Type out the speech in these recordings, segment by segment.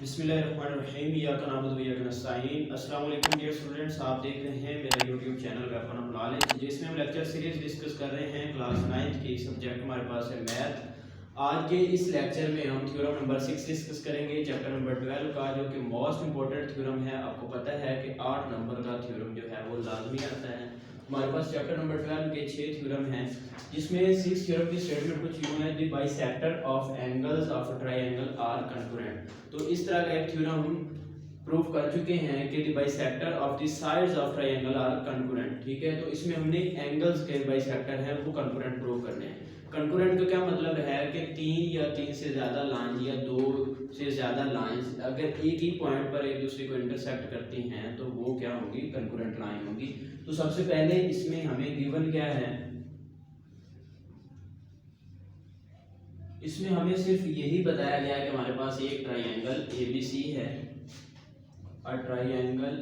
बिस्मिल्लाहिर्रहमानिर्रहीम इय्याका नअबुदु व इय्याका नस्तईन। अस्सलाम वालेकुम डियर स्टूडेंट्स, आप देख रहे हैं मेरा YouTube channel weapon of knowledge, जिसमें हम लेक्चर सीरीज डिस्कस कर रहे हैं क्लास 9th की। सब्जेक्ट हमारे पास है मैथ। आज के इस लेक्चर में हम थ्योरम नंबर 6 डिस्कस करेंगे, चैप्टर नंबर 12 का, जो कि मोस्ट इंपॉर्टेंट थ्योरम है। आपको पता है कि 8 नंबर का थ्योरम जो है वो लाजमी आता है। हमारे पास चैप्टर नंबर 12 के 6 थ्योरम हैं, जिसमें 6 थ्योरम की स्टेटमेंट कुछ यूं है: the bisector of angles of a triangle are concurrent. तो इस तरह का एक थ्योरम हम प्रूव कर चुके हैं कि the bisector of the sides of triangle are concurrent. ठीक है, तो इसमें हमने एंगल्स के बाइसेक्टर हैं वो कंकरेंट प्रूव करने हैं। कंकरेंट का क्या मतलब है कि 3 या 3 से ज़्यादा लाइन या 2 से ज़्यादा लाइंस अगर एक ही पॉइंट पर एक दूसरे को इंटरसेक्ट करती हैं तो वो क्या होगी? कंकरेंट लाइन होगी। तो सबसे पहले इसमें हमें गिवन क्या है? इसमें हमें सिर्फ यही बताया गया है कि हमारे पास एक ट्रायंगल ABC है और ट्रायंगल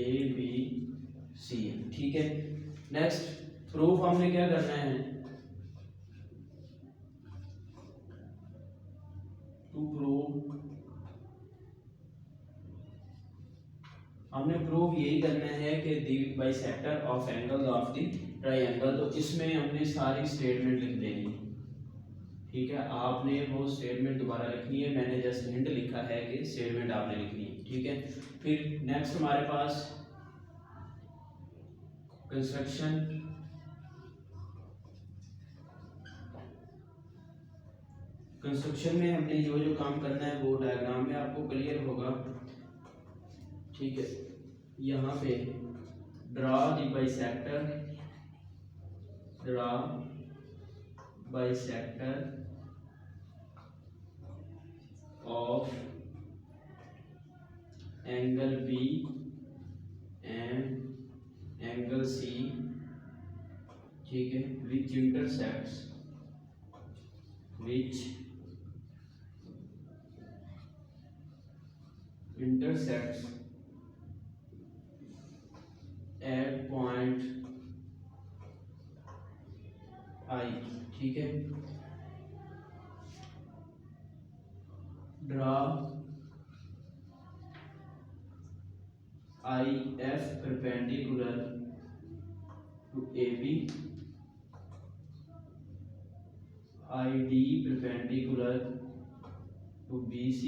ABC है। ठीक है, नेक्स्ट प्रूफ हमने क्या करना है? टू प्रूव हमने प्रूफ यही करना है कि the bisector of angle of the triangle. तो इसमें हमने सारी स्टेटमेंट लिख देनी। ठीक है, आपने वो स्टेटमेंट दोबारा लिखनी है, मैंने जस्ट हिंट लिखा है कि स्टेटमेंट आपने लिखनी है। ठीक है, फिर नेक्स्ट हमारे पास कंस्ट्रक्शन। कंस्ट्रक्शन में हमने जो काम करना है वो डायग्राम में आपको क्लियर होगा। ठीक है, यहाँ पे draw the bisector, draw bisector of angle B and angle C, ठीक है, which intersects at point I। ठीक है, draw IF perpendicular to AB, ID perpendicular to BC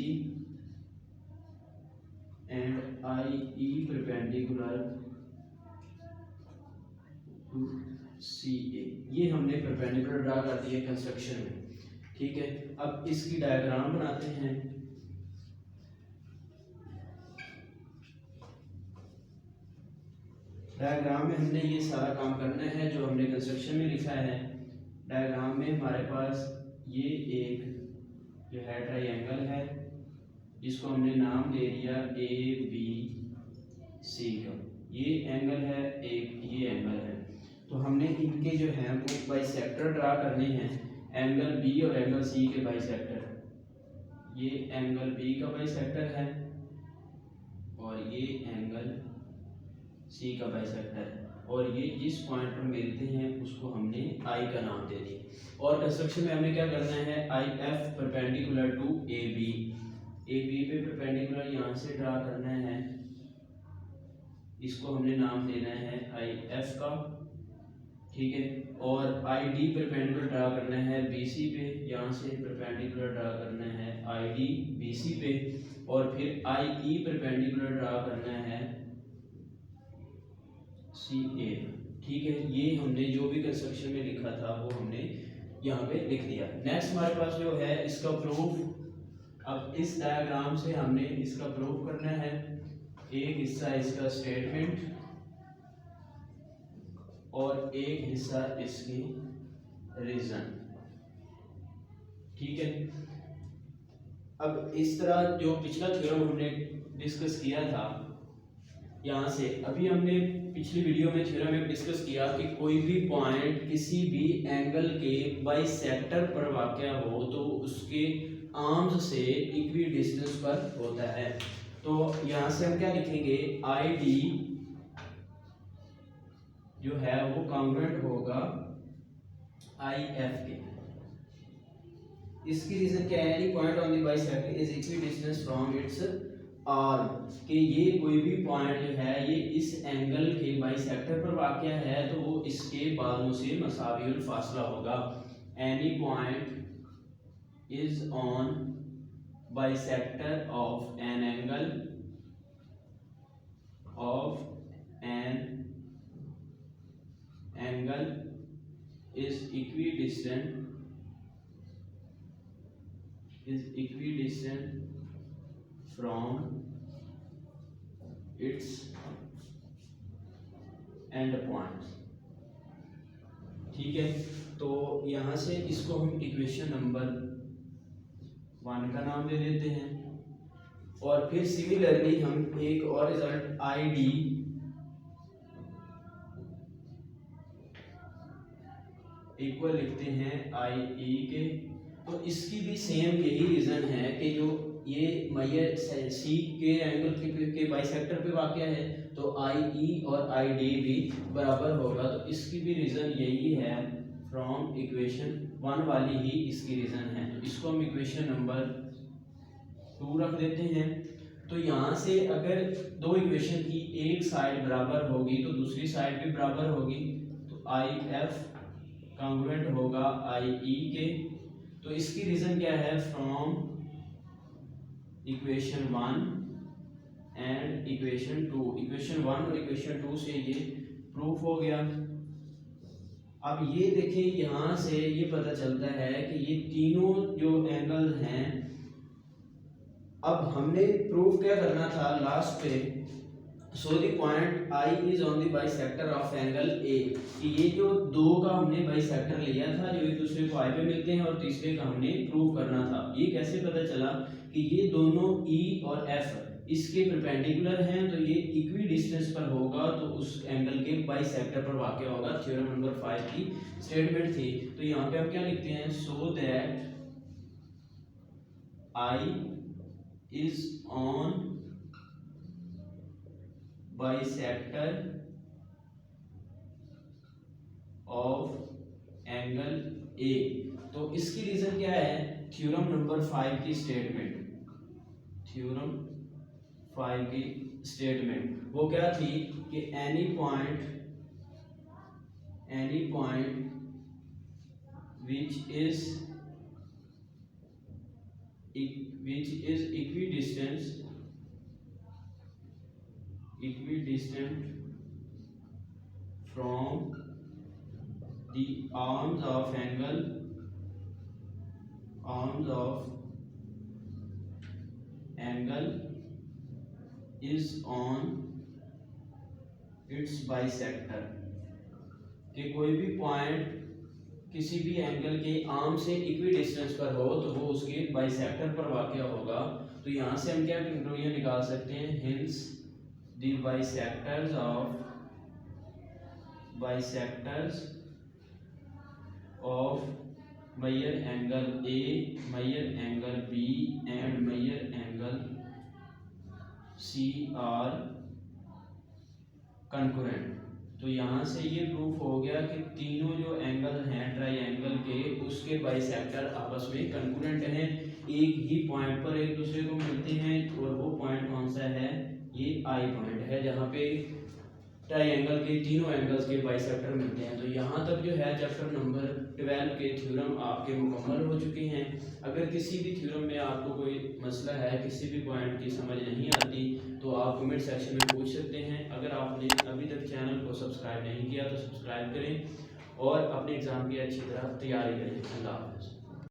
and IE perpendicular to CA। ये हमने परपेंडिकुलर ड्रा कर दिए construction में। ठीक है, अब इसकी डायग्राम बनाते हैं। डायग्राम में हमने ये सारा काम करना है जो हमने कंस्ट्रक्शन में लिखा है। डायग्राम में हमारे पास ये एक जो है ट्रायंगल है, जिसको हमने नाम दे दिया ABC का। ये एंगल है, एक ये एंगल है। तो हमने इनके जो है वो बाइसेक्टर ड्रा करने हैं, एंगल B और एंगल C के बाइसेक्टर। ये एंगल B का बाइसेक्टर है और ये एंगल C का बाइसेक्टर है, और ये जिस पॉइंट पर मिलते हैं उसको हमने I का नाम दे दिया। और कंस्ट्रक्शन में हमें क्या करना है? IF perpendicular to AB, AB पे परपेंडिकुलर यहाँ से ड्रा करना है, इसको हमने नाम देना है IF का। ठीक है, और ID परपेंडिकुलर ड्रा करना है BC पे, यहाँ से परपेंडिकुलर ड्रा करना है ID BC पे, और फिर IE परपेंडिकुलर ड्रा करना है CA। ठीक है, ये हमने जो भी कंस्ट्रक्शन में लिखा था वो हमने यहाँ पे लिख दिया। नेक्स्ट हमारे पास जो है इसका प्रूफ। अब इस डायग्राम से हमने इसका प्रूफ करना है। एक हिस्सा इसका स्टेटमेंट और एक हिस्सा इसकी रीजन। ठीक है, अब इस तरह जो पिछला थ्योरम हमने डिस्कस किया था, यहाँ से अभी हमने पिछली वीडियो में थ्योरम में डिस्कस किया कि कोई भी पॉइंट किसी भी एंगल के बाइसेक्टर पर वाक़या हो तो उसके आर्म्स से इक्वी डिस्टेंस पर होता है। तो यहाँ से हम क्या लिखेंगे? ID जो है वो कॉन्ग्रुएंट होगा IF के। इसकी रीजन क्या है, any point on the bisector is equi distance from its arm, कि ये कोई भी पॉइंट जो है ये इस एंगल के बाइसेक्टर पर वाक़या है तो वो इसके बाजू से मसावियुल फासला होगा। Any point is on bisector of an angle is equidistant from its end points। ठीक है, तो यहाँ से इसको हम इक्वेशन नंबर 1 का नाम दे देते हैं और फिर सिमिलरली हम एक और रिजल्ट आई डी इक्वल लिखते हैं आई ई के। तो इसकी भी सेम यही रीज़न है कि जो ये मैयर सी के एंगल के बाइसेक्टर पे वाक़या है तो आई ई और आई डी भी बराबर होगा। तो इसकी भी रीज़न यही है, फ्रॉम इक्वेशन 1 वाली ही इसकी रीज़न है। तो इसको हम इक्वेशन नंबर 2 रख देते हैं। तो यहाँ से अगर दो इक्वेशन की एक साइड बराबर होगी तो दूसरी साइड भी बराबर होगी, तो आई एफ कॉन्ग्रुएंट होगा आई ई के। तो इसकी रीजन क्या है, from equation 1 and equation 2, equation 1 और इक्वेशन 2 से ये प्रूफ हो गया। अब ये देखें, यहाँ से ये पता चलता है कि ये तीनों जो एंगल हैं, अब हमने प्रूफ क्या करना था लास्ट पे, so the point I is on the bisector of angle A, कि ये जो दो का हमने बाइसेक्टर लिया था जो एक दूसरे को आई पे मिलते हैं और तीसरे का हमने प्रूव करना था। ये कैसे पता चला कि ये दोनों ई और एफ इसके परपेंडिकुलर हैं तो ये इक्वी डिस्टेंस पर होगा तो उस एंगल के बाइसेक्टर पर वाक़या होगा। थ्योरम नंबर 5 की स्टेटमेंट थी। तो यहाँ पे हम क्या लिखते हैं, so that I is on bisector of angle A. तो इसकी रीजन क्या है, थ्योरम नंबर 5 की स्टेटमेंट, थ्योरम 5 की स्टेटमेंट वो क्या थी कि any point which is equidistant from the arms of angle is on its bisector, कि कोई भी पॉइंट किसी भी एंगल के आर्म से इक्वी डिस्टेंस पर हो तो वो उसके बाइसेक्टर पर वाक़या होगा। तो यहाँ से हम क्या कंक्लूजन निकाल सकते हैं, hints the bisectors of Mayer angle A, Mayer angle B and Mayer angle C are concurrent। तो यहाँ से ये प्रूफ हो गया कि तीनों जो एंगल हैं ट्राइएंगल के उसके बाइसेक्टर आपस में कंकरेंट हैं, एक ही पॉइंट पर एक दूसरे को मिलते हैं। और वो पॉइंट कौन सा है, ये आई पॉइंट है जहाँ पे ट्राइएंगल के तीनों एंगल्स के बाइसेक्टर मिलते हैं। तो यहाँ तक जो है चैप्टर नंबर 12 के थ्योरम आपके मुकम्मल हो चुके हैं। अगर किसी भी थ्योरम में आपको कोई मसला है, किसी भी पॉइंट की समझ नहीं आती तो आप कमेंट सेक्शन में पूछ सकते हैं। अगर आपने अभी तक चैनल को सब्सक्राइब नहीं किया तो सब्सक्राइब करें और अपने एग्ज़ाम की अच्छी तरह तैयारी करें। अल्लाह हाफ़िज़।